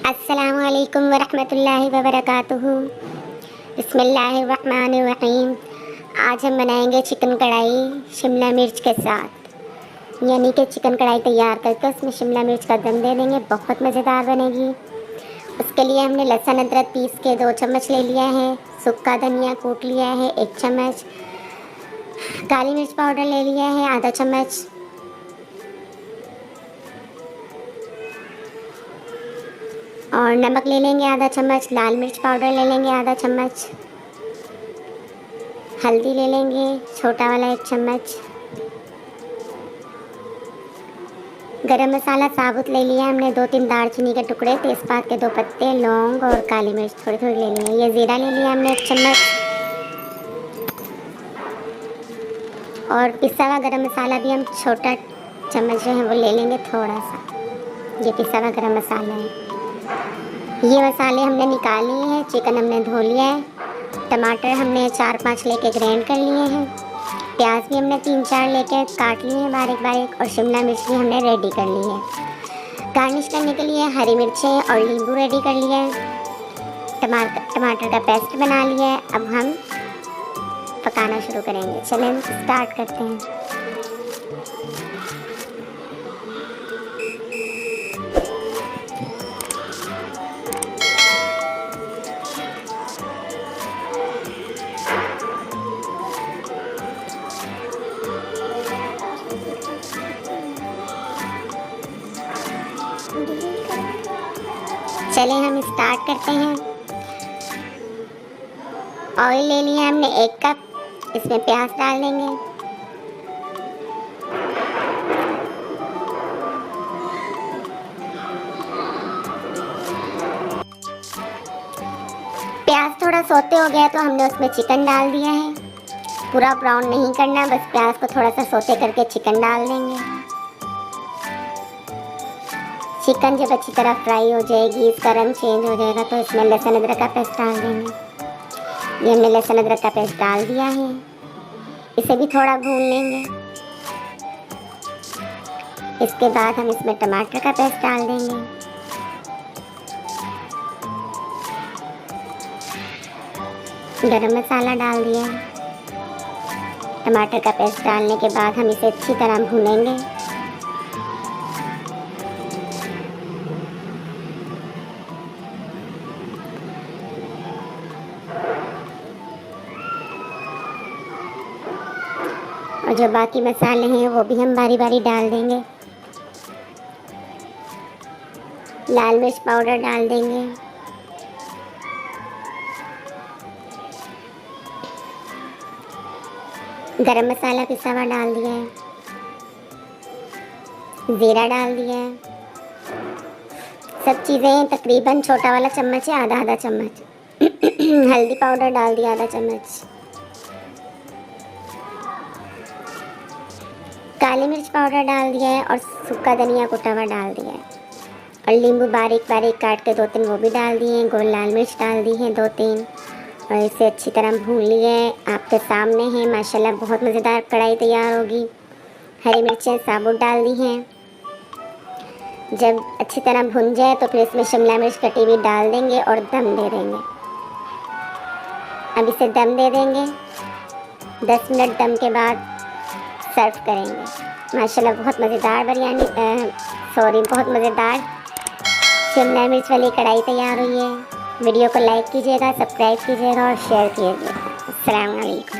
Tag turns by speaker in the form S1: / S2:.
S1: अस्सलामुअलैकुम वरहमतुल्लाहि वबरकातुहू। बिस्मिल्लाहिर्रहमानिर्रहीम। आज हम बनाएंगे चिकन कढ़ाई शिमला मिर्च के साथ, यानी कि चिकन कढ़ाई तैयार करके उसमें शिमला मिर्च का दम दे देंगे। बहुत मज़ेदार बनेगी। उसके लिए हमने लहसुन अदरक पीस के 2 चम्मच ले लिया है, सूखा धनिया कूट लिया है 1 चम्मच, काली मिर्च पाउडर ले लिया है आधा चम्मच, और नमक ले लेंगे आधा चम्मच, लाल मिर्च पाउडर ले लेंगे आधा चम्मच, हल्दी ले लेंगे छोटा वाला 1 चम्मच, गरम मसाला साबुत ले लिया हमने 2-3 दालचीनी के टुकड़े, तेज़पात के 2 पत्ते, लौंग और काली मिर्च थोड़ी थोड़ी ले ली है। ये ज़ीरा ले लिया हमने 1 चम्मच, और पिसा हुआ गरम मसाला भी हम छोटा चम्मच जो है वो ले लेंगे थोड़ा सा। ये पिसा हुआ गरम मसाला है। ये मसाले हमने निकाल लिए हैं। चिकन हमने धो लिया है। टमाटर हमने 4-5 लेके ग्राइंड कर लिए हैं। प्याज भी हमने 3-4 लेके काट लिए हैं बारीक बारीक, और शिमला मिर्च भी हमने रेडी कर ली है। गार्निश करने के लिए हरी मिर्चें और नींबू रेडी कर लिया है। टमाटर का पेस्ट बना लिया है। अब हम पकाना शुरू करेंगे। चलें स्टार्ट करते हैं। चले हम स्टार्ट करते हैं। ऑयल ले लिया हमने 1 कप, इसमें प्याज डाल देंगे। प्याज थोड़ा सोते हो गया तो हमने उसमें चिकन डाल दिया है। पूरा ब्राउन नहीं करना, बस प्याज को थोड़ा सा सोते करके चिकन डाल देंगे। चिकन जब अच्छी तरह फ्राई हो जाएगी, इसका रंग चेंज हो जाएगा, तो इसमें लहसुन अदरक का पेस्ट डाल देंगे। ये हमने लहसुन अदरक का पेस्ट डाल दिया है। इसे भी थोड़ा भून लेंगे। इसके बाद हम इसमें टमाटर का पेस्ट डाल देंगे। गरम मसाला डाल दिया। टमाटर का पेस्ट डालने के बाद हम इसे अच्छी तरह भूनेंगे। और जो बाकी मसाले हैं वो भी हम बारी बारी डाल देंगे। लाल मिर्च पाउडर डाल देंगे, गरम मसाला पिसा हुआ डाल दिया है, ज़ीरा डाल दिया है। सब चीज़ें तकरीबन छोटा वाला चम्मच है, आधा चम्मच। हल्दी पाउडर डाल दिया आधा चम्मच, काली मिर्च पाउडर डाल दिया है, और सूखा धनिया कुटा हुआ डाल दिया है, और नींबू बारीक बारीक काट के 2-3 वो भी डाल दिए हैं। गोल लाल मिर्च डाल दी है 2-3, और इसे अच्छी तरह भून लिया है। आपके सामने है माशाल्लाह, बहुत मज़ेदार कढ़ाई तैयार होगी। हरी मिर्चें साबुत डाल दी हैं। जब अच्छी तरह भुन जाए तो फिर इसमें शिमला मिर्च कटी हुई डाल देंगे और दम दे देंगे। अब इसे दम दे देंगे। 10 मिनट दम के बाद सर्व करेंगे। माशाल्लाह बहुत मज़ेदार बहुत मज़ेदार शिमला मिर्च वाली कढ़ाई तैयार हुई है। वीडियो को लाइक कीजिएगा, सब्सक्राइब कीजिएगा और शेयर कीजिएगा। अस्सलाम वालेकुम।